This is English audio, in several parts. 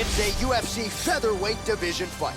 It's a UFC featherweight division fight.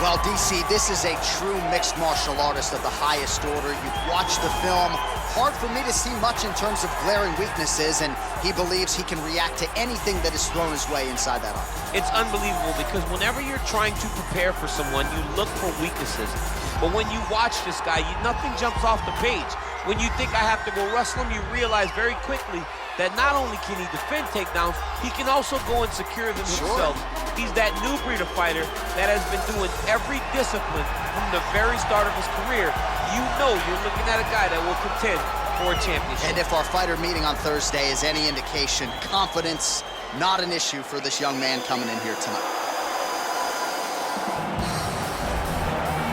Well, DC, this is a true mixed martial artist of the highest order. You've watched the film. Hard for me to see much in terms of glaring weaknesses, and he believes he can react to anything that is thrown his way inside that arc. It's unbelievable because whenever you're trying to prepare for someone, you look for weaknesses. But when you watch this guy, nothing jumps off the page. When you think I have to go wrestle him, you realize very quickly that not only can he defend takedowns, he can also go and secure them himself. He's that new breed of fighter that has been doing every discipline from the very start of his career. You know you're looking at a guy that will contend for a championship. And if our fighter meeting on Thursday is any indication, confidence, not an issue for this young man coming in here tonight.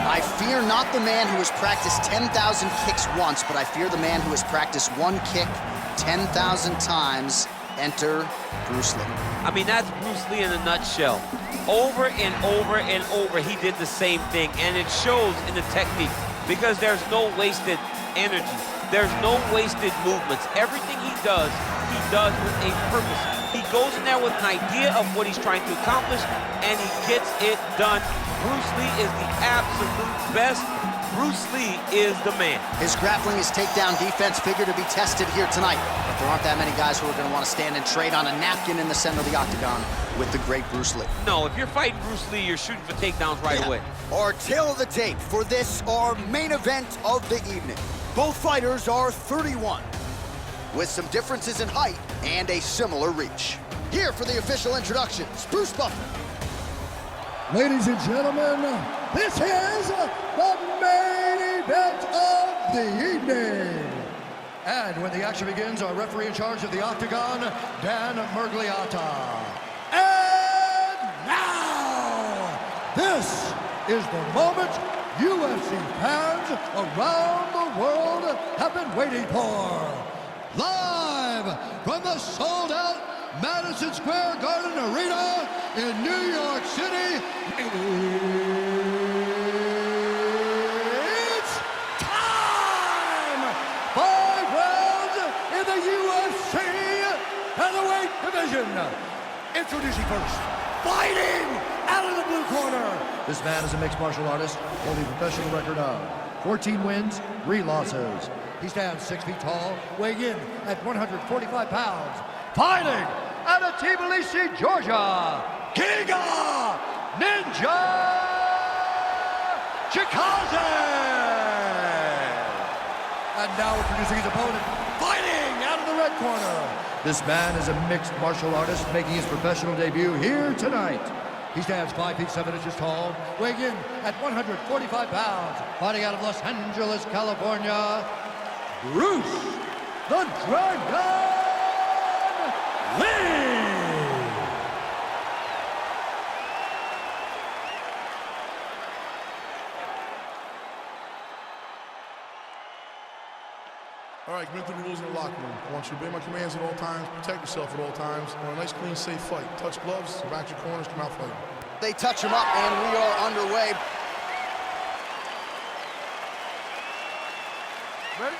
I fear not the man who has practiced 10,000 kicks once, but I fear the man who has practiced one kick 10,000 times. Enter Bruce Lee. I mean, that's Bruce Lee in a nutshell. Over and over and over, he did the same thing, and it shows in the technique because there's no wasted energy. There's no wasted movements. Everything he does with a purpose. He goes in there with an idea of what he's trying to accomplish, and he gets it done. Bruce Lee is the absolute best. Bruce Lee is the man. His grappling, his takedown defense figure to be tested here tonight. But there aren't that many guys who are going to want to stand and trade on a napkin in the center of the octagon with the great Bruce Lee. No, if you're fighting Bruce Lee, you're shooting for takedowns right away. Our tail of the tape for this, our main event of the evening. Both fighters are 31, with some differences in height and a similar reach. Here for the official introductions, Bruce Buffer. Ladies and gentlemen, this is the main event of the evening. And when the action begins, our referee in charge of the octagon, Dan Murgliata. And now, this is the moment UFC fans around the world have been waiting for. Live from the sold-out Madison Square Garden Arena in New York City, it's time! 5 rounds in the UFC featherweight division. Introducing first, fighting out of the blue corner. This man is a mixed martial artist, holding a professional record of 14 wins, 3 losses. He stands 6 feet tall, weighing in at 145 pounds. Fighting out of Tbilisi, Georgia, Giga Ninja Chikadze! And now introducing his opponent, fighting out of the red corner. This man is a mixed martial artist making his professional debut here tonight. He stands 5 feet 7 inches tall, weighing in at 145 pounds. Fighting out of Los Angeles, California, Bruce the Dragon Lee! All right, commit to the rules in the locker room. I want you to obey my commands at all times, protect yourself at all times. I want a nice, clean, safe fight. Touch gloves, back your corners, come out fighting. They touch him up, and we are underway. Ready?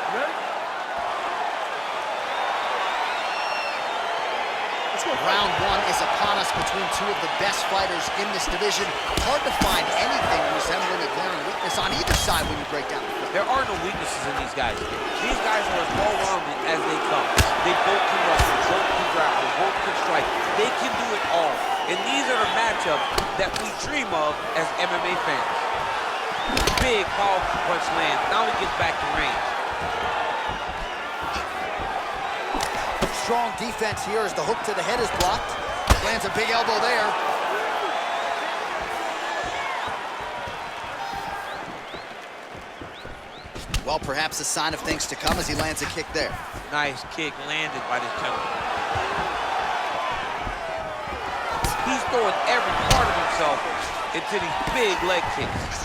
Ready? Let's go. Round 1 is upon us between 2 of the best fighters in this division. Hard to find anything resembling a glaring weakness on either side when you break down the field. There are no weaknesses in these guys. These guys are as well-rounded as they come. They both can wrestle, both can grapple, both can strike. They can do it all. And these are the matchups that we dream of as MMA fans. Big, powerful punch lands. Now he gets back to range. Strong defense here as the hook to the head is blocked. Lands a big elbow there. Well, perhaps a sign of things to come as he lands a kick there. Nice kick landed by this gentleman. He's throwing every part of himself into these big leg kicks.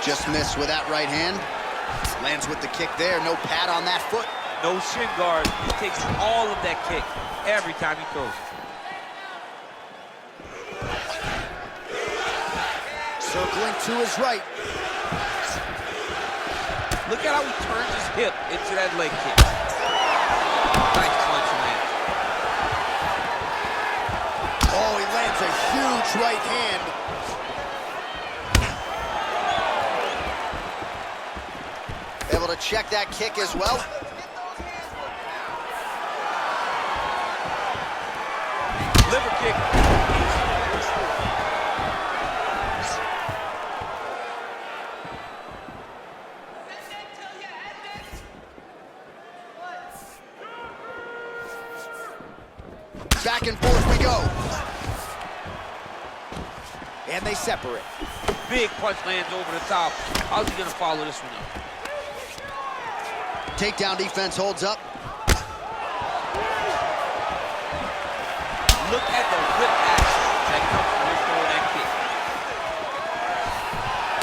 Just missed with that right hand. Lands with the kick there. No pad on that foot. No shin guard. He takes all of that kick every time he throws it. Circling to his right. Look at how he turns his hip into that leg kick. Nice punch, man. Oh, he lands a huge right hand. Able to check that kick as well. Liver kick. Back and forth we go. And they separate. Big punch lands over the top. How's he gonna follow this one up? Takedown defense holds up. Look at the whip action that comes from his throwing that kick.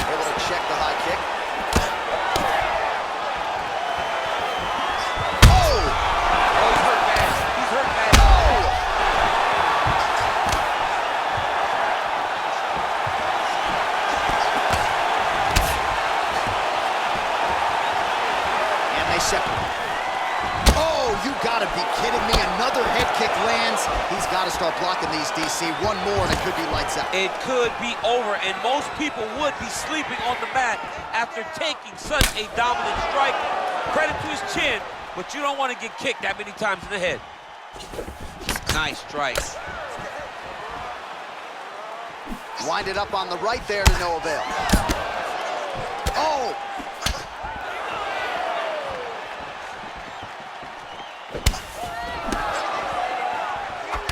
Able to check the high kick. Oh! Oh, he's hurt bad. He's hurt bad. And they separate. Oh, you gotta be kidding me. Another head kick lands. He's got to start blocking these, DC. One more and it could be lights out. It could be over, and most people would be sleeping on the mat after taking such a dominant strike. Credit to his chin, but you don't want to get kicked that many times in the head. Nice strike. Winded up on the right there to no avail. Oh!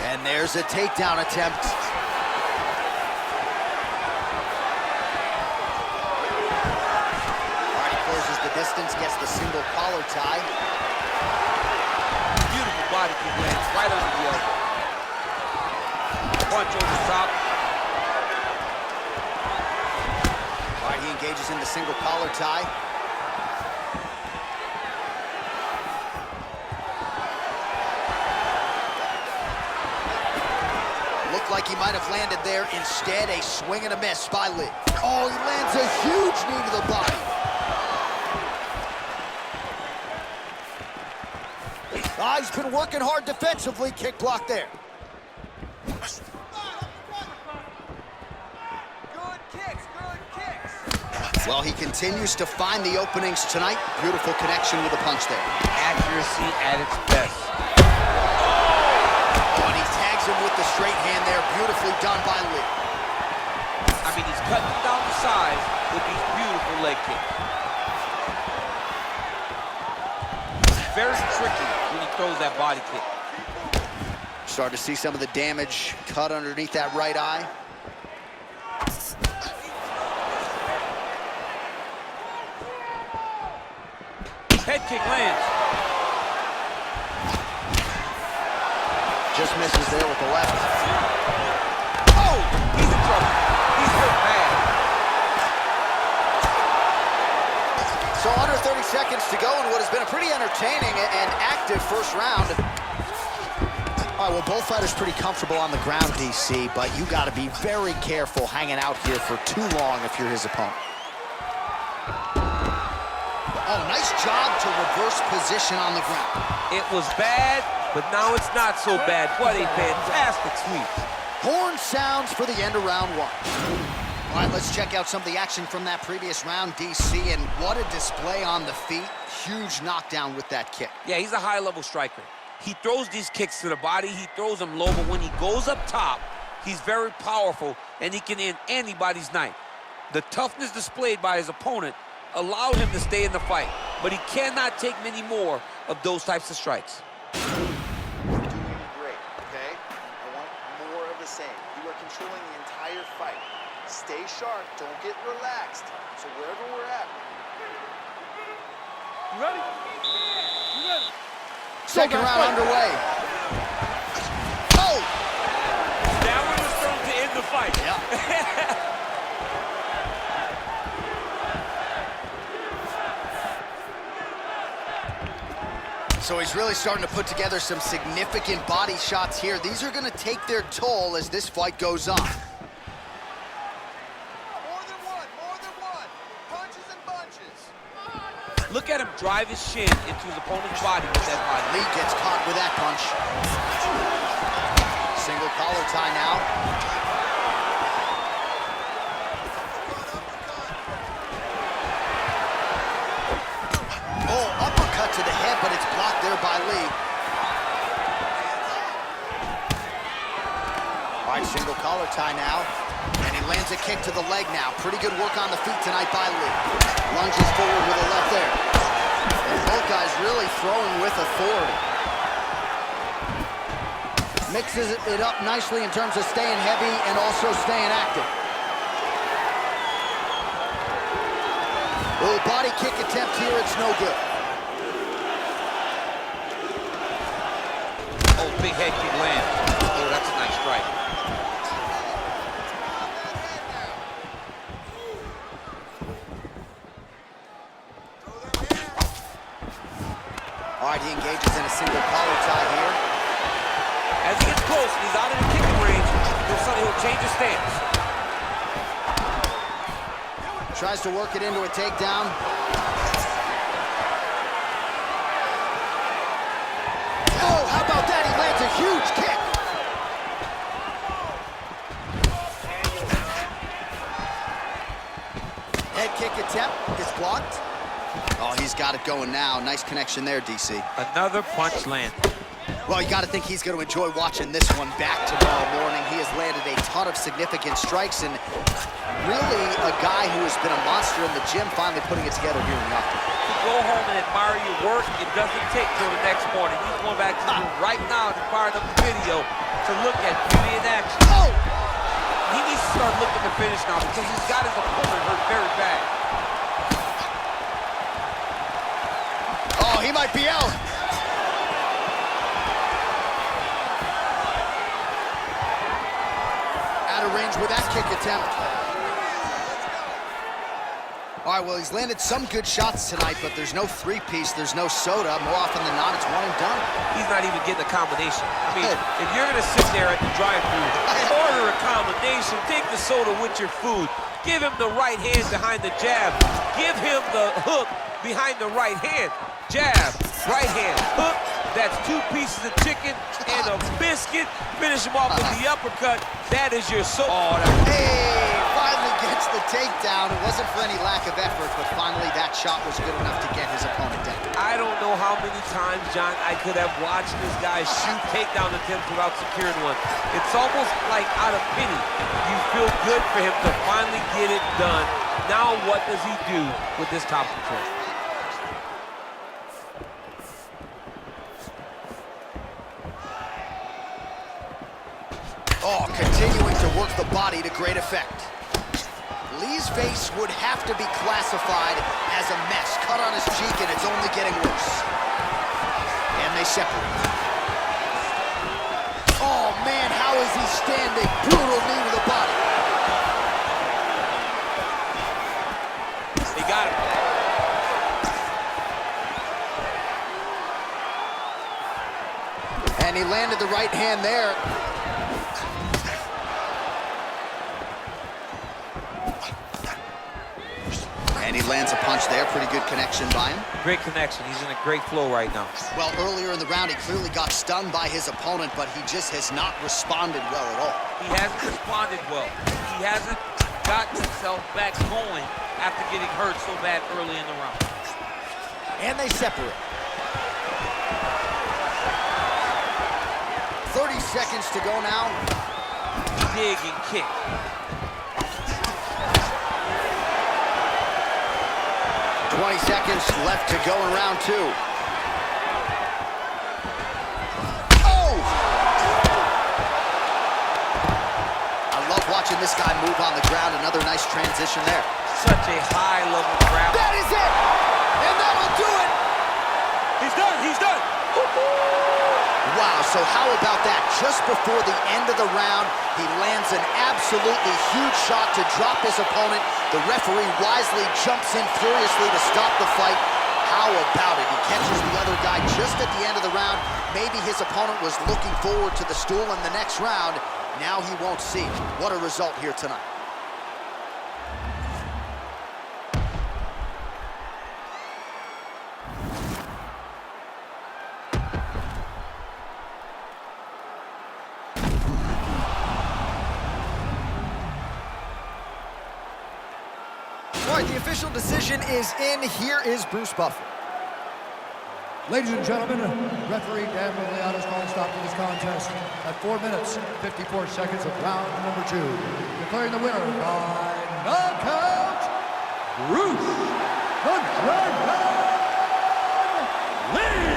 And there's a takedown attempt. All right, he closes the distance, gets the single collar tie. Beautiful body kick lands right under the elbow. Punch over the top. All right, he engages in the single collar tie. Looked like he might have landed there. Instead, a swing and a miss by Lee. Oh, he lands a huge knee to the body. Ah, he's been working hard defensively. Kick block there. Well, he continues to find the openings tonight. Beautiful connection with the punch there. Accuracy at its best. Oh, and he tags him with the straight hand there. Beautifully done by Lee. I mean, he's cutting down the size with these beautiful leg kicks. Very tricky when he throws that body kick. Start to see some of the damage cut underneath that right eye. Head kick lands. Just misses there with the left. Oh, he's in trouble. He's hurt bad. So under 30 seconds to go in what has been a pretty entertaining and active first round. All right, well, both fighters pretty comfortable on the ground, DC, but you got to be very careful hanging out here for too long if you're his opponent. Oh, nice job to reverse position on the ground. It was bad, but now it's not so bad. What a fantastic sweep. Horn sounds for the end of round one. All right, let's check out some of the action from that previous round, DC, and what a display on the feet. Huge knockdown with that kick. Yeah, he's a high-level striker. He throws these kicks to the body, he throws them low, but when he goes up top, he's very powerful, and he can end anybody's night. The toughness displayed by his opponent allowed him to stay in the fight, but he cannot take many more of those types of strikes. You're doing great, okay? I want more of the same. You are controlling the entire fight. Stay sharp, don't get relaxed. So wherever we're at. You ready? You ready? Second round underway. Oh! That one was thrown to end the fight. Yeah. So he's really starting to put together some significant body shots here. These are gonna take their toll as this fight goes on. Look at him drive his shin into his opponent's body with that body. Lee gets caught with that punch. Single collar tie now. Oh, uppercut to the head, but it's blocked there by Lee. All right, single collar tie now. And he lands a kick to the leg now. Pretty good work on the feet tonight by Lee. Lunges forward with a left there. And both guys really throwing with authority. Mixes it up nicely in terms of staying heavy and also staying active. Little body kick attempt here, it's no good. Oh, big head kick lands. Oh, that's a nice strike. All right, he engages in a single collar tie here. As he gets close and he's out of the kicking range, he'll change his stance. Tries to work it into a takedown. Oh, how about that? He lands a huge kick. Head kick attempt is blocked. Oh, he's got it going now. Nice connection there, DC. Another punch land. Well, you got to think he's going to enjoy watching this one back tomorrow morning. He has landed a ton of significant strikes, and really a guy who has been a monster in the gym, finally putting it together here in the octagon. To go home and admire your work, it doesn't take till the next morning. He's going back to the room right now to fire up the video to look at beauty in action. Oh! He needs to start looking to finish now because he's got his opponent hurt very bad. Oh, he might be out. Out of range with that kick attempt. All right, well, he's landed some good shots tonight, but there's no three-piece, there's no soda. More often than not, it's one and done. He's not even getting a combination. I mean, if you're gonna sit there at the drive-thru, order a combination, take the soda with your food, give him the right hand behind the jab, give him the hook behind the right hand. Jab, right hand, hook. That's 2 pieces of chicken and a biscuit. Finish him off with the uppercut. That is your soul. Oh, Hey, finally gets the takedown. It wasn't for any lack of effort, but finally that shot was good enough to get his opponent down. I don't know how many times, John, I could have watched this guy shoot takedown attempts without securing one. It's almost like out of pity. You feel good for him to finally get it done. Now what does he do with this top control? Oh, continuing to work the body to great effect. Lee's face would have to be classified as a mess. Cut on his cheek, and it's only getting worse. And they separate. Oh, man, how is he standing? Brutal knee to the body. He got him. And he landed the right hand there. And he lands a punch there. Pretty good connection by him. Great connection. He's in a great flow right now. Well, earlier in the round, he clearly got stunned by his opponent, but he just has not responded well at all. He hasn't responded well. He hasn't got himself back going after getting hurt so bad early in the round. And they separate. 30 seconds to go now. Dig and kick. 20 seconds left to go in round 2. Oh! I love watching this guy move on the ground. Another nice transition there. Such a high-level grab. That is it! And that'll do it! He's done. He's done. Wow, so how about that? Just before the end of the round, he lands an absolutely huge shot to drop his opponent. The referee wisely jumps in furiously to stop the fight. How about it? He catches the other guy just at the end of the round. Maybe his opponent was looking forward to the stool in the next round. Now he won't see. What a result here tonight. All right, the official decision is in. Here is Bruce Buffer. Ladies and gentlemen, referee Dan Liliana's calling a stop to this contest at 4 minutes, 54 seconds of round number 2. Declaring the winner by knockout, Bruce the Dragon Lee!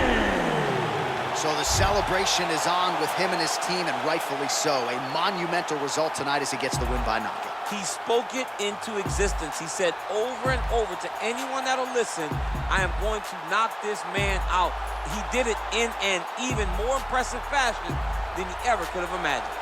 So the celebration is on with him and his team, and rightfully so. A monumental result tonight as he gets the win by knockout. He spoke it into existence. He said over and over to anyone that'll listen, I am going to knock this man out. He did it in an even more impressive fashion than he ever could have imagined.